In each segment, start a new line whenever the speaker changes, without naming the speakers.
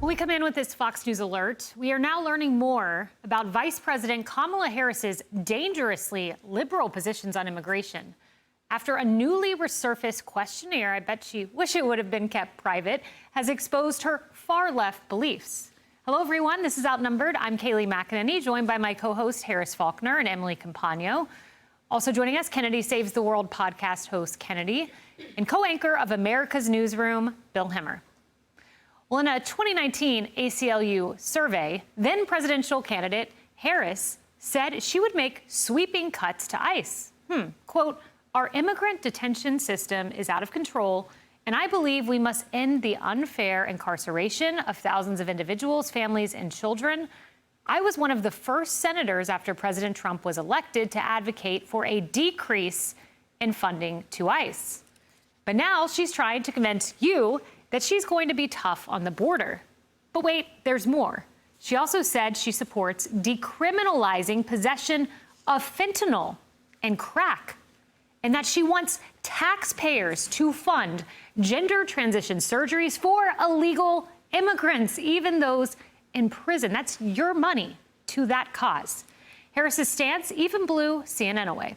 We come in with this Fox News alert. We are now learning more about Vice President Kamala Harris's dangerously liberal positions on immigration. After a newly resurfaced questionnaire, I bet she wish it would have been kept private, has exposed her far-left beliefs. Hello, everyone. This is Outnumbered. I'm Kayleigh McEnany, joined by my co-host Harris Faulkner and Emily Campagno. Also joining us, Kennedy Saves the World podcast host Kennedy, and co-anchor of America's Newsroom, Bill Hemmer. Well, in a 2019 ACLU survey, then presidential candidate Harris said she would make sweeping cuts to ICE. Quote, "Our immigrant detention system is out of control, and I believe we must end the unfair incarceration of thousands of individuals, families, and children. I was one of the first senators after President Trump was elected to advocate for a decrease in funding to ICE." But now she's trying to convince you that she's going to be tough on the border. But wait, there's more. She also said she supports decriminalizing possession of fentanyl and crack, and that she wants taxpayers to fund gender transition surgeries for illegal immigrants, even those in prison. That's your money to that cause. Harris's stance even blew CNN away.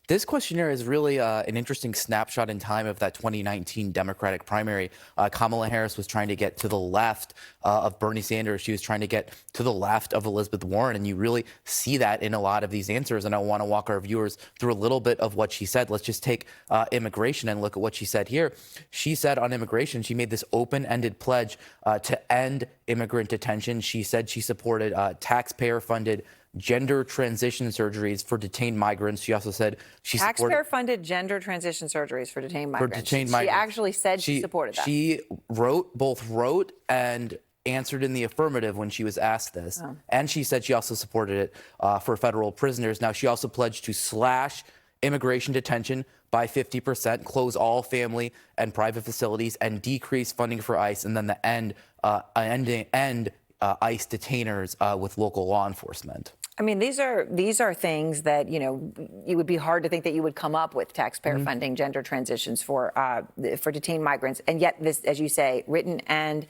This questionnaire is really an interesting snapshot in time of that 2019 Democratic primary. Kamala Harris was trying to get to the left of Bernie Sanders. She was trying to get to the left of Elizabeth Warren. And you really see that in a lot of these answers. And I want to walk our viewers through a little bit of what she said. Let's just take immigration and look at what she said here. She said on immigration, she made this open-ended pledge to end immigrant detention. She said she supported taxpayer-funded gender transition surgeries for detained migrants. She also said she supported
taxpayer-funded gender transition surgeries for detained migrants.
She
actually said she supported that.
She both wrote and answered in the affirmative when she was asked this. And she said she also supported it for federal prisoners. Now, she also pledged to slash immigration detention by 50%, close all family and private facilities, and decrease funding for ICE, and then the end ICE detainers with local law enforcement.
I mean, these are things that, you know, it would be hard to think that you would come up with taxpayer funding gender transitions for detained migrants. And yet this, as you say, written and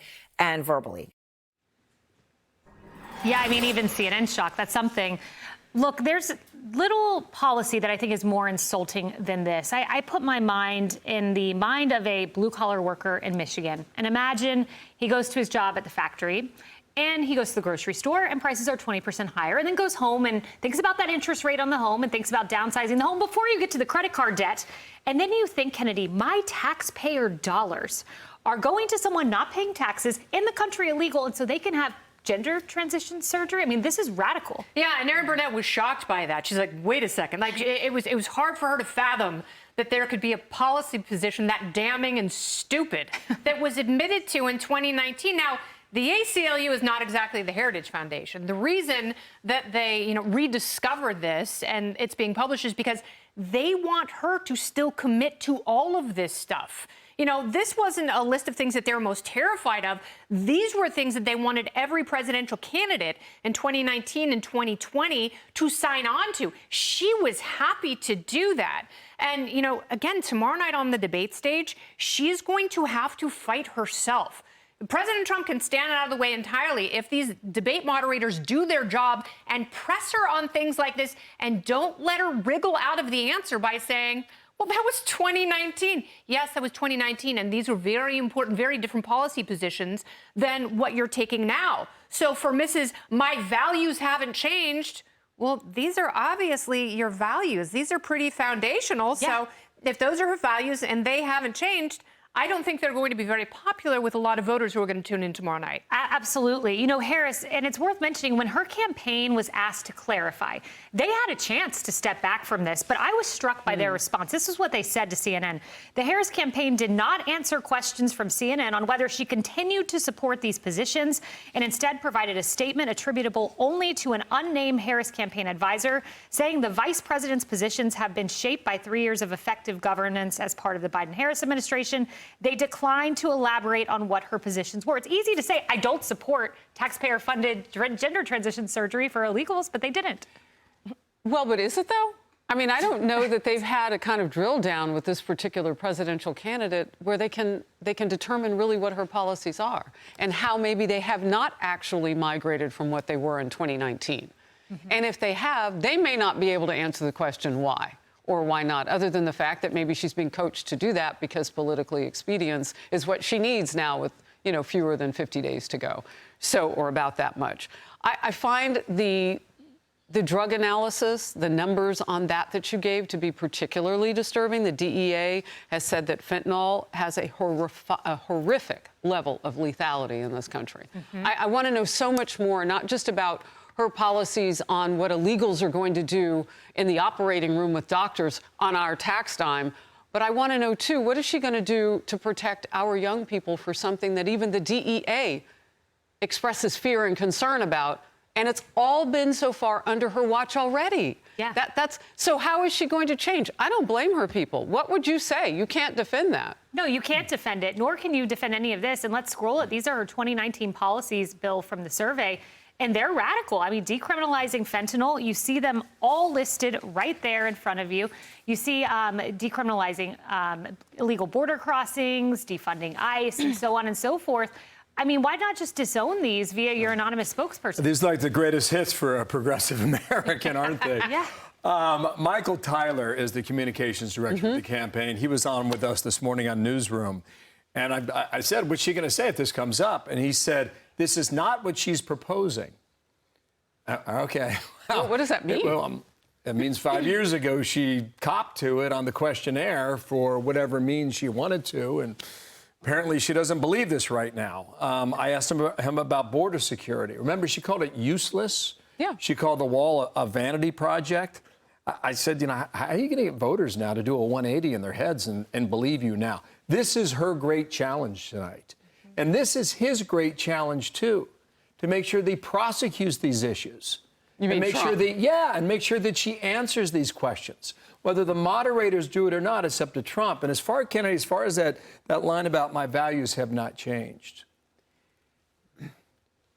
verbally.
Yeah, I mean, even CNN's shocked. That's something. Look, there's little policy that I think is more insulting than this. I put my mind in the mind of a blue-collar worker in Michigan. And imagine he goes to his job at the factory, and he goes to the grocery store, and prices are 20% higher, and then goes home and thinks about that interest rate on the home and thinks about downsizing the home before you get to the credit card debt. And then you think, Kennedy, my taxpayer dollars are going to someone not paying taxes in the country illegal, and so they can have gender transition surgery? I mean, this is radical.
Yeah, and Erin Burnett was shocked by that. She's like, wait a second. Like, it was hard for her to fathom that there could be a policy position that damning and stupid that was admitted to in 2019. Now, the ACLU is not exactly the Heritage Foundation. The reason that they, rediscovered this and it's being published is because they want her to still commit to all of this stuff. This wasn't a list of things that they were most terrified of. These were things that they wanted every presidential candidate in 2019 and 2020 to sign on to. She was happy to do that. And, again, tomorrow night on the debate stage, she's going to have to fight herself. President Trump can stand out of the way entirely if these debate moderators do their job and press her on things like this and don't let her wriggle out of the answer by saying, well, that was 2019. Yes, that was 2019. And these were very important, very different policy positions than what you're taking now. So for Mrs. My values haven't changed, well, these are obviously your values. These are pretty foundational. Yeah. So if those are her values and they haven't changed, I don't think they're going to be very popular with a lot of voters who are going to tune in tomorrow night.
Absolutely. Harris, and it's worth mentioning, when her campaign was asked to clarify, they had a chance to step back from this, but I was struck by their response. This is what they said to CNN. The Harris campaign did not answer questions from CNN on whether she continued to support these positions and instead provided a statement attributable only to an unnamed Harris campaign advisor, saying the vice president's positions have been shaped by 3 years of effective governance as part of the Biden-Harris administration. They declined to elaborate on what her positions were. It's easy to say, I don't support taxpayer-funded gender transition surgery for illegals, but they didn't.
Well, but is it, though? I mean, I don't know that they've had a kind of drill down with this particular presidential candidate where they can determine really what her policies are and how maybe they have not actually migrated from what they were in 2019. And if they have, they may not be able to answer the question why or why not, other than the fact that maybe she's being coached to do that because politically expedience is what she needs now with, you know, fewer than 50 days to go. So, or about that much. I find the drug analysis, the numbers on that you gave to be particularly disturbing. The DEA has said that fentanyl has a horrific level of lethality in this country. I want to know so much more, not just about her policies on what illegals are going to do in the operating room with doctors on our tax dime, but I want to know, too, what is she going to do to protect our young people for something that even the DEA expresses fear and concern about, and it's all been so far under her watch already.
Yeah.
So how is she going to change? I don't blame her, people. What would you say? You can't defend that.
No, you can't defend it, nor can you defend any of this. And let's scroll it. These are her 2019 policies, Bill, from the survey. And they're radical. I mean, decriminalizing fentanyl, you see them all listed right there in front of you. You see decriminalizing illegal border crossings, defunding ICE, and so on and so forth. I mean, why not just disown these via your anonymous spokesperson?
These are like the greatest hits for a progressive American, aren't they?
Yeah.
Michael Tyler is the communications director of the campaign. He was on with us this morning on Newsroom. And I said, what's she going to say if this comes up? And he said, this is not what she's proposing. Okay.
Well, what does that mean?
Well, it means 5 years ago she copped to it on the questionnaire for whatever means she wanted to. And apparently she doesn't believe this right now. I asked him about border security. Remember, she called it useless.
Yeah.
She called the wall a vanity project. I said, you know, how are you going to get voters now to do a 180 in their heads and believe you now? This is her great challenge tonight. And this is his great challenge, too, to make sure that he prosecutes these issues.
You mean
make
Trump?
sure that, yeah, and make sure that she answers these questions. Whether the moderators do it or not, it's up to Trump. And as far, Kennedy, as far as that line about my values have not changed,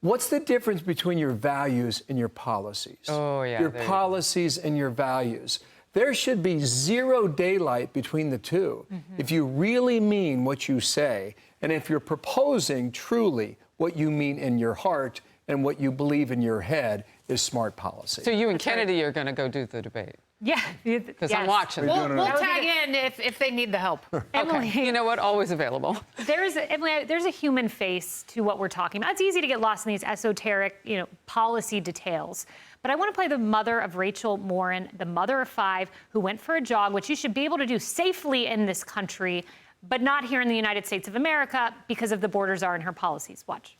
what's the difference between your values and your policies?
Oh, yeah.
Your policies and your values. There should be zero daylight between the two if you really mean what you say and if you're proposing truly what you mean in your heart and what you believe in your head is smart policy.
So you and Kennedy are going to go do the debate?
Yeah.
Because I'm watching.
We'll tag in if they need the help.
Emily,
You know what? Always available.
there's a human face to what we're talking about. It's easy to get lost in these esoteric, policy details. But I want to play the mother of Rachel Morin, the mother of 5, who went for a jog, which you should be able to do safely in this country, but not here in the United States of America because of the borders are in her policies. Watch.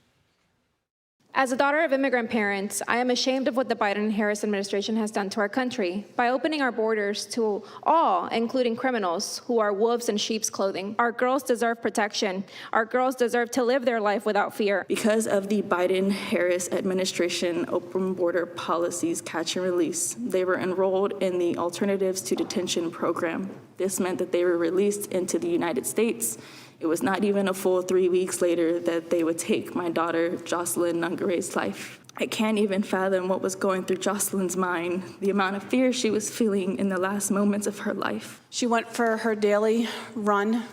As a daughter of immigrant parents, I am ashamed of what the Biden-Harris administration has done to our country by opening our borders to all, including criminals, who are wolves in sheep's clothing. Our girls deserve protection. Our girls deserve to live their life without fear.
Because of the Biden-Harris administration open border policies catch and release, they were enrolled in the Alternatives to Detention program. This meant that they were released into the United States. It was not even a full 3 weeks later that they would take my daughter, Jocelyn Nungare's life. I can't even fathom what was going through Jocelyn's mind, the amount of fear she was feeling in the last moments of her life.
She went for her daily run.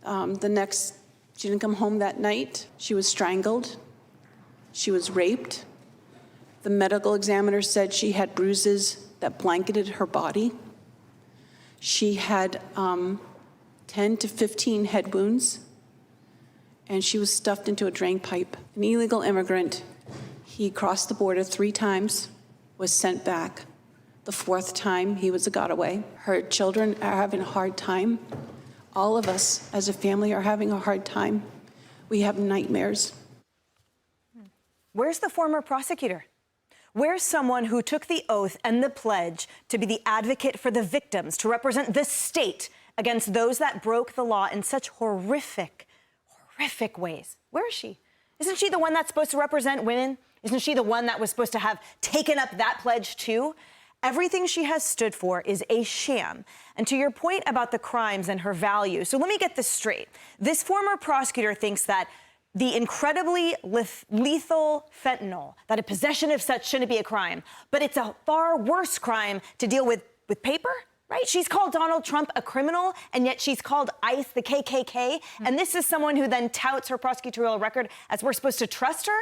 She didn't come home that night. She was strangled. She was raped. The medical examiner said she had bruises that blanketed her body. She had 10 to 15 head wounds, and she was stuffed into a drain pipe. An illegal immigrant, he crossed the border 3 times, was sent back. The 4th time, he was a got-away. Her children are having a hard time. All of us as a family are having a hard time. We have nightmares.
Where's the former prosecutor? Where's someone who took the oath and the pledge to be the advocate for the victims, to represent the state against those that broke the law in such horrific ways? Where is she? Isn't she the one that's supposed to represent women? Isn't she the one that was supposed to have taken up that pledge too? Everything she has stood for is a sham. And to your point about the crimes and her values, so let me get this straight. This former prosecutor thinks that the incredibly lethal fentanyl, that a possession of such shouldn't be a crime, but it's a far worse crime to deal with with paper, right? She's called Donald Trump a criminal, and yet she's called ICE the KKK. And this is someone who then touts her prosecutorial record as we're supposed to trust her.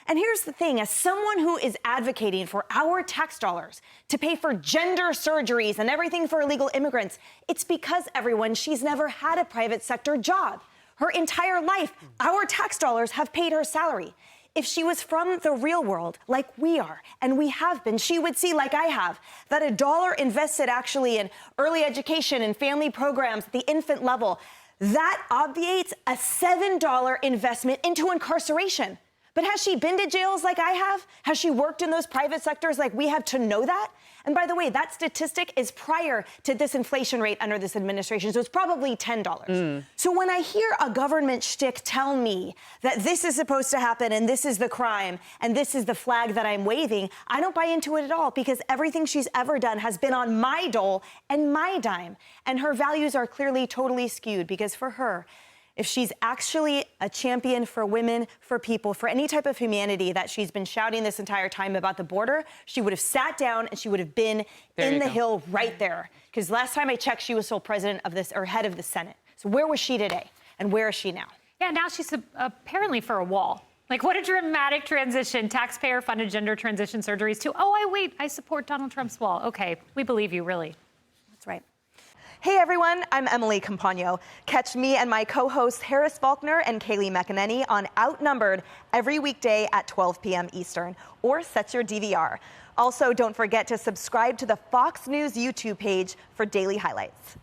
And here's the thing, as someone who is advocating for our tax dollars to pay for gender surgeries and everything for illegal immigrants, it's because, everyone, she's never had a private sector job. Her entire life, our tax dollars have paid her salary. If she was from the real world, like we are, and we have been, she would see, like I have, that a dollar invested actually in early education and family programs at the infant level, that obviates a $7 investment into incarceration. But has she been to jails like I have? Has she worked in those private sectors like we have to know that? And by the way, that statistic is prior to this inflation rate under this administration, so it's probably $10. So when I hear a government shtick tell me that this is supposed to happen and this is the crime and this is the flag that I'm waving, I don't buy into it at all, because everything she's ever done has been on my dole and my dime. And her values are clearly totally skewed, because for her, if she's actually a champion for women, for people, for any type of humanity that she's been shouting this entire time about the border, she would have sat down and she would have been in the Hill right there. Because last time I checked, she was still president of this, or head of the Senate. So where was she today? And where is she now?
Yeah, now she's apparently for a wall. Like, what a dramatic transition. Taxpayer-funded gender transition surgeries to, I support Donald Trump's wall. Okay, we believe you, really.
That's right. Hey everyone, I'm Emily Campagno. Catch me and my co-hosts Harris Faulkner and Kaylee McEnany on Outnumbered every weekday at 12 p.m. Eastern, or set your DVR. Also, don't forget to subscribe to the Fox News YouTube page for daily highlights.